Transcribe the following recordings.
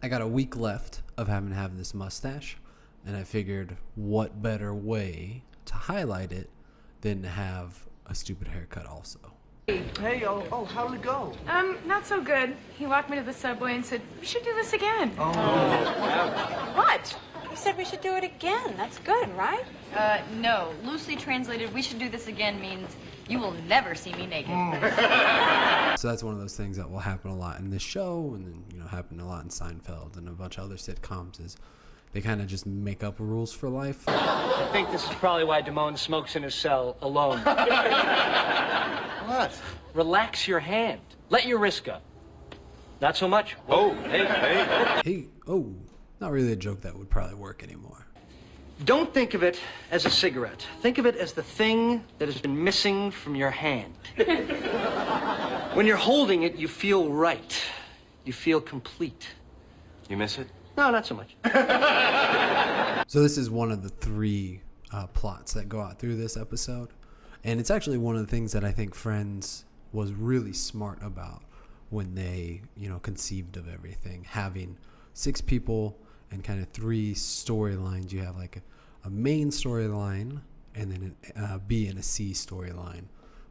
I got a week left of having to have this mustache, and I figured what better way to highlight it than to have a stupid haircut also. Hey, how'd it go? Not so good. He walked me to the subway and said, we should do this again. Oh. What? You said we should do it again. That's good, right? No. Loosely translated, we should do this again means you will never see me naked. So that's one of those things that will happen a lot in this show, and then, you know, happen a lot in Seinfeld and a bunch of other sitcoms, is they kind of just make up rules for life. I think this is probably why Damone smokes in his cell alone. What? Relax your hand. Let your wrist go. Not so much. Oh, hey. Hey, oh, not really a joke that would probably work anymore. Don't think of it as a cigarette. Think of it as the thing that has been missing from your hand. When you're holding it, you feel right. You feel complete. You miss it? No, not so much. So this is one of the three plots that go out through this episode. And it's actually one of the things that I think Friends was really smart about when they, you know, conceived of everything. Having 6 people and kind of 3 storylines. You have like a main storyline and then a B and a C storyline.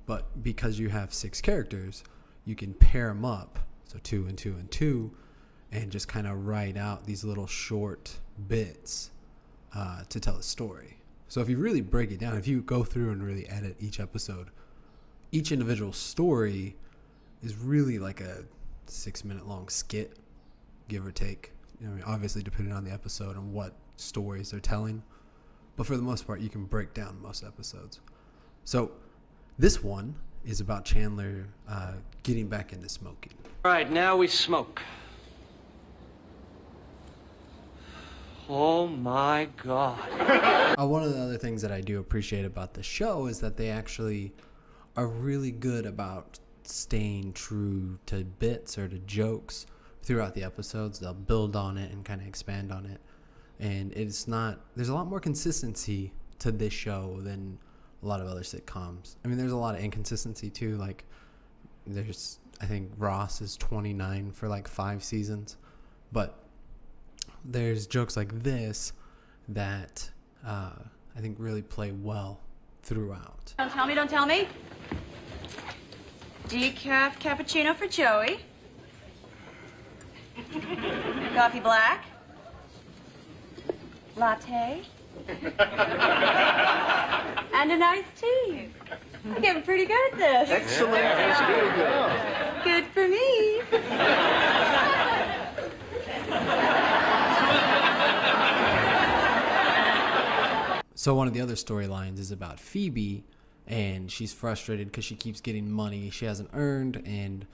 But because you have 6 characters, you can pair them up. So 2 and 2 and 2. And just kind of write out these little short bits to tell a story. So if you really break it down, if you go through and really edit each episode, each individual story is really like a 6-minute long skit, give or take. You know, obviously depending on the episode and what stories they're telling. But for the most part, you can break down most episodes. So this one is about Chandler getting back into smoking. All right, now we smoke. Oh my God. One of the other things that I do appreciate about the show is that they actually are really good about staying true to bits or to jokes throughout the episodes. They'll build on it and kind of expand on it. And there's a lot more consistency to this show than a lot of other sitcoms. I mean, there's a lot of inconsistency too. Like, I think Ross is 29 for like 5 seasons. But there's jokes like this that I think really play well throughout. Don't tell me. Decaf cappuccino for Joey. Coffee black. Latte. And a nice tea. I'm getting pretty good at this. Excellent. That's good. Good for me. So one of the other storylines is about Phoebe, and she's frustrated because she keeps getting money she hasn't earned, and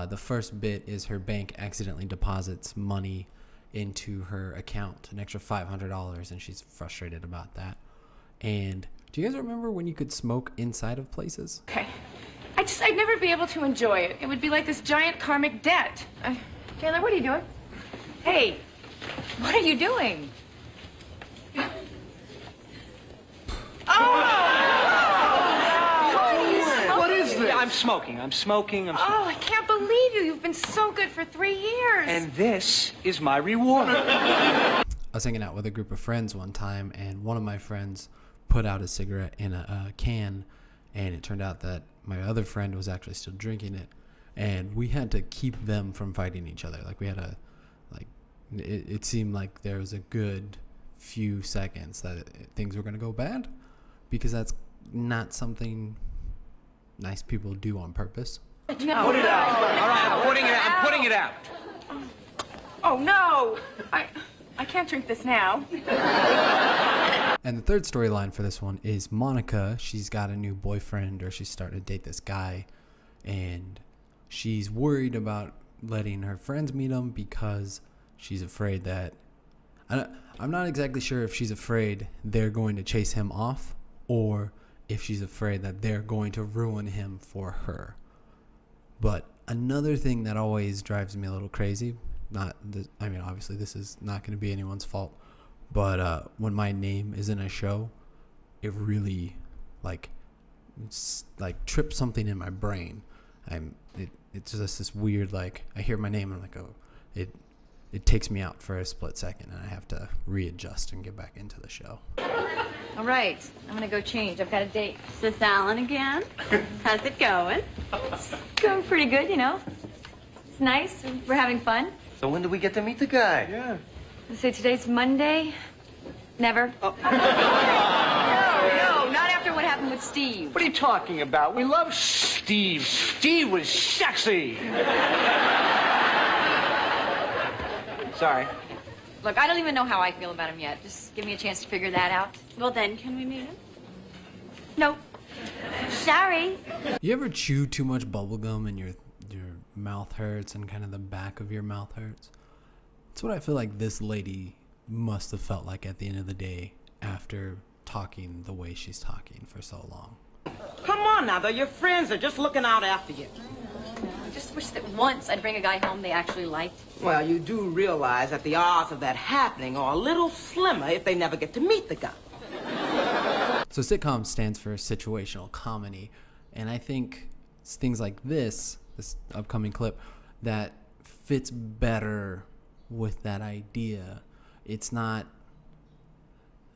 the first bit is her bank accidentally deposits money into her account, an extra $500, and she's frustrated about that. And do you guys remember when you could smoke inside of places? Okay. I'd never be able to enjoy it. It would be like this giant karmic debt. Chandler, what are you doing? Hey, what are you doing? What is this? I'm smoking. Oh, I can't believe you. You've been so good for 3 years. And this is my reward. I was hanging out with a group of friends one time, and one of my friends put out a cigarette in a can, and it turned out that my other friend was actually still drinking it, and we had to keep them from fighting each other. Like, we had to, like, it seemed like there was a good few seconds that things were going to go bad, because that's not something nice people do on purpose. No. Put it out. All right, I'm putting it out. Oh, no. I can't drink this now. And the third storyline for this one is Monica. She's got a new boyfriend, or she's starting to date this guy, and she's worried about letting her friends meet him because she's afraid that... I'm not exactly sure if she's afraid they're going to chase him off, or if she's afraid that they're going to ruin him for her. But another thing that always drives me a little crazy, obviously this is not going to be anyone's fault, but when my name is in a show, it really trips something in my brain. It's just this weird, like, I hear my name and I'm like, oh, it takes me out for a split second, and I have to readjust and get back into the show. All right, I'm gonna go change. I've got a date. Sis Allen again? How's it going? It's going pretty good, you know. It's nice. We're having fun. So when do we get to meet the guy? Yeah. Let's say today's Monday. Never. Oh. No, not after what happened with Steve. What are you talking about? We love Steve. Steve was sexy. Sorry. Look, I don't even know how I feel about him yet. Just give me a chance to figure that out. Well, then, can we meet him? Nope. Sorry. You ever chew too much bubble gum and your mouth hurts and kind of the back of your mouth hurts? That's what I feel like this lady must have felt like at the end of the day after talking the way she's talking for so long. Come on now, they're your friends. They're just looking out after you. I just wish that once I'd bring a guy home they actually liked. Well, you do realize that the odds of that happening are a little slimmer if they never get to meet the guy. So sitcom stands for situational comedy, and I think it's things like this upcoming clip, that fits better with that idea. It's not,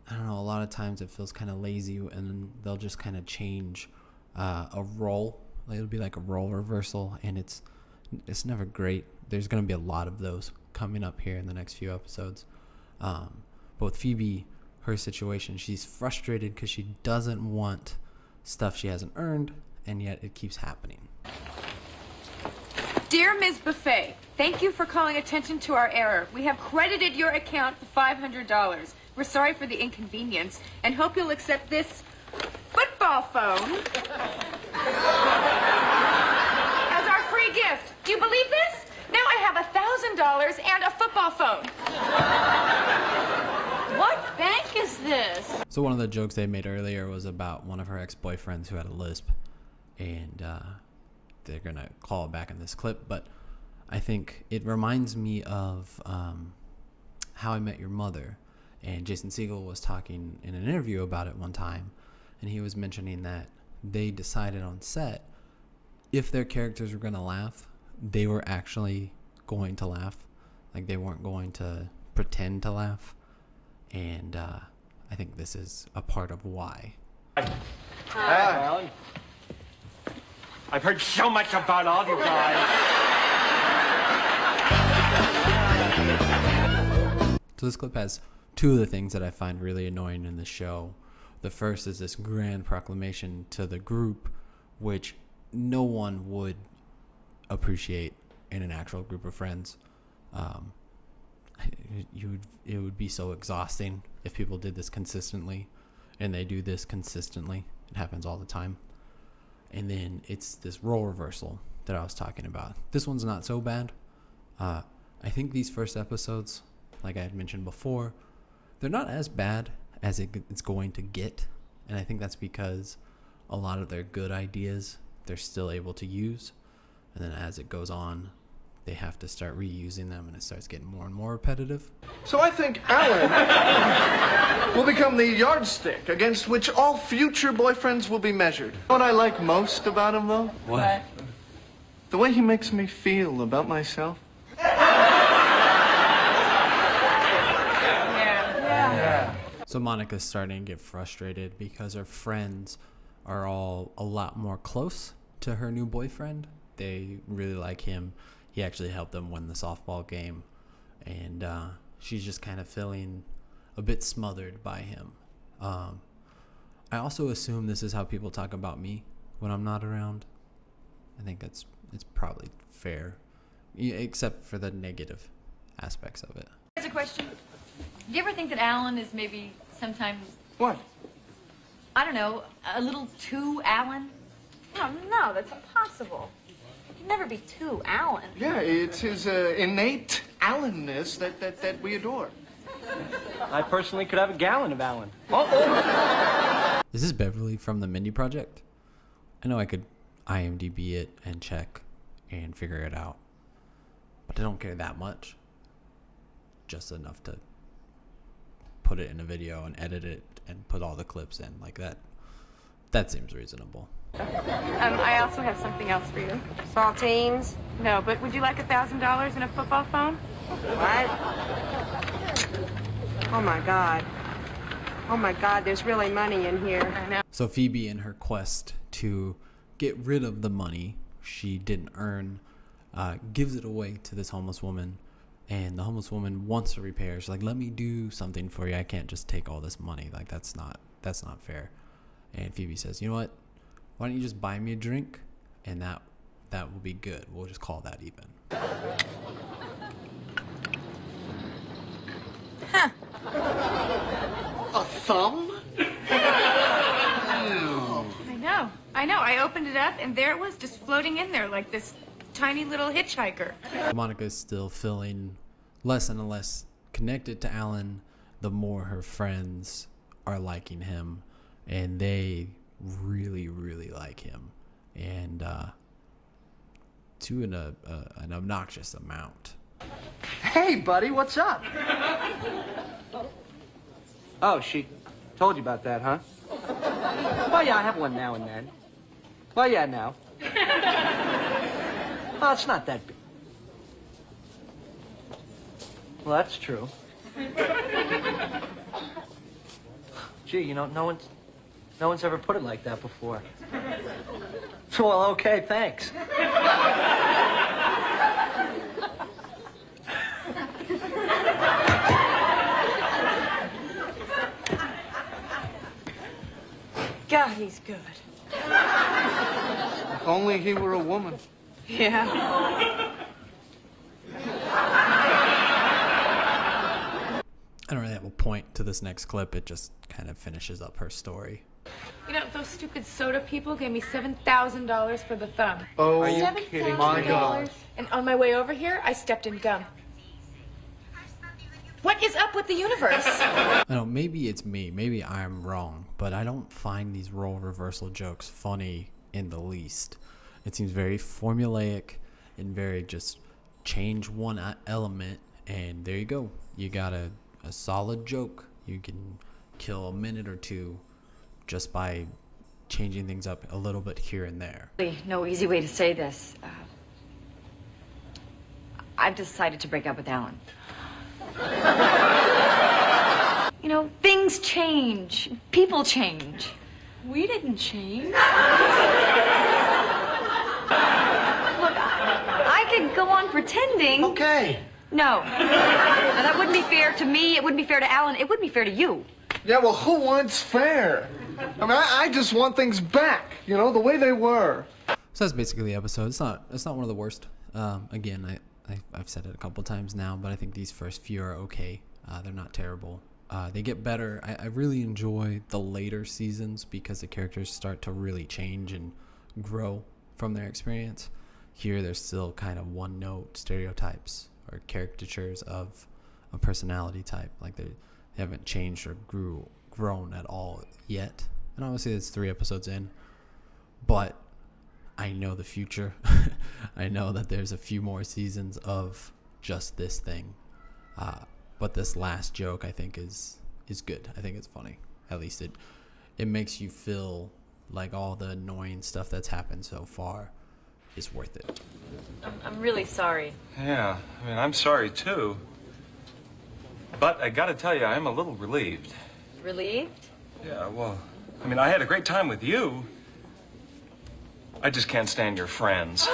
I don't know, a lot of times it feels kind of lazy, and they'll just kind of change a role. It'll be like a role reversal, and it's never great. There's going to be a lot of those coming up here in the next few episodes. But with Phoebe, her situation, she's frustrated because she doesn't want stuff she hasn't earned, and yet it keeps happening. Dear Ms. Buffet, thank you for calling attention to our error. We have credited your account for $500. We're sorry for the inconvenience and hope you'll accept this football phone as our free gift. Do you believe this? Now I have $1,000 and a football phone. What bank is this? So one of the jokes they made earlier was about one of her ex-boyfriends who had a lisp, and they're going to call it back in this clip, but I think it reminds me of How I Met Your Mother, and Jason Segel was talking in an interview about it one time, and he was mentioning that they decided on set if their characters were going to laugh, they were actually going to laugh. Like, they weren't going to pretend to laugh. And I think this is a part of why. Hi, Alan. I've heard so much about all you guys. So this clip has two of the things that I find really annoying in the show. The first is this grand proclamation to the group, which no one would appreciate in an actual group of friends. It would be so exhausting if people did this consistently, and they do this consistently. It happens all the time. And then it's this role reversal that I was talking about. This one's not so bad. I think these first episodes, like I had mentioned before, they're not as bad as it's going to get. And I think that's because a lot of their good ideas they're still able to use. And then as it goes on, they have to start reusing them, and it starts getting more and more repetitive. So I think Alan will become the yardstick against which all future boyfriends will be measured. What I like most about him, though? What? The way he makes me feel about myself. So Monica's starting to get frustrated because her friends are all a lot more close to her new boyfriend. They really like him. He actually helped them win the softball game. And she's just kind of feeling a bit smothered by him. I also assume this is how people talk about me when I'm not around. I think it's probably fair, except for the negative aspects of it. Here's a question. Do you ever think that Alan is maybe sometimes, What? I don't know, a little too Alan? Oh, no, that's impossible. You can never be too Alan. Yeah, it's his innate Allenness that we adore. I personally could have a gallon of Alan. Is this Beverly from the Mindy Project? I know I could IMDb it and check and figure it out, but I don't care that much. Just enough to put it in a video and edit it and put all the clips in like that. That seems reasonable. I also have something else for you. Saltines? No, but would you like $1,000 and a football phone? What? Oh my God. Oh my God, there's really money in here. I know. So Phoebe, in her quest to get rid of the money she didn't earn, gives it away to this homeless woman, and the homeless woman wants to repair. She's like, let me do something for you. I can't just take all this money. Like, that's not fair. And Phoebe says, you know what? Why don't you just buy me a drink, and that will be good. We'll just call that even. Huh. A thumb? I know. I opened it up, and there it was, just floating in there like this tiny little hitchhiker. Monica is still feeling less and less connected to Alan the more her friends are liking him, and they really, really like him, and to an obnoxious amount. Hey, buddy, what's up? Oh, she told you about that, huh? Well, yeah, I have one now and then. Well, yeah, now. Well, it's not that big. Well, that's true. Gee, you know, no one's ever put it like that before. Well, okay, thanks. God, he's good. If only he were a woman. Yeah. I don't really have a point to this next clip. It just kind of finishes up her story. You know, those stupid soda people gave me $7,000 for the thumb. Oh, are you kidding? My God. And on my way over here, I stepped in gum. What is up with the universe? I don't know, maybe it's me. Maybe I'm wrong, but I don't find these role reversal jokes funny in the least. It seems very formulaic and very just change one element, and there you go. You got a solid joke. You can kill a minute or two just by changing things up a little bit here and there. No easy way to say this. I've decided to break up with Alan. You know, things change. People change. We didn't change. Look, I could go on pretending. Okay. No. Now, that wouldn't be fair to me. It wouldn't be fair to Alan. It wouldn't be fair to you. Yeah, well, who wants fair? I mean, I just want things back, you know, the way they were. So that's basically the episode. It's not one of the worst. Again, I've said it a couple times now, but I think these first few are okay. They're not terrible. They get better. I really enjoy the later seasons because the characters start to really change and grow from their experience. Here, they're still kind of one-note stereotypes or caricatures of a personality type. Like they haven't changed or grown at all yet. And obviously, it's 3 episodes in, but I know the future. I know that there's a few more seasons of just this thing. But this last joke, I think, is good. I think it's funny. At least it makes you feel like all the annoying stuff that's happened so far is worth it. I'm really sorry. Yeah, I mean, I'm sorry, too. But I gotta tell you, I'm a little relieved. Relieved? Yeah, well, I mean, I had a great time with you. I just can't stand your friends.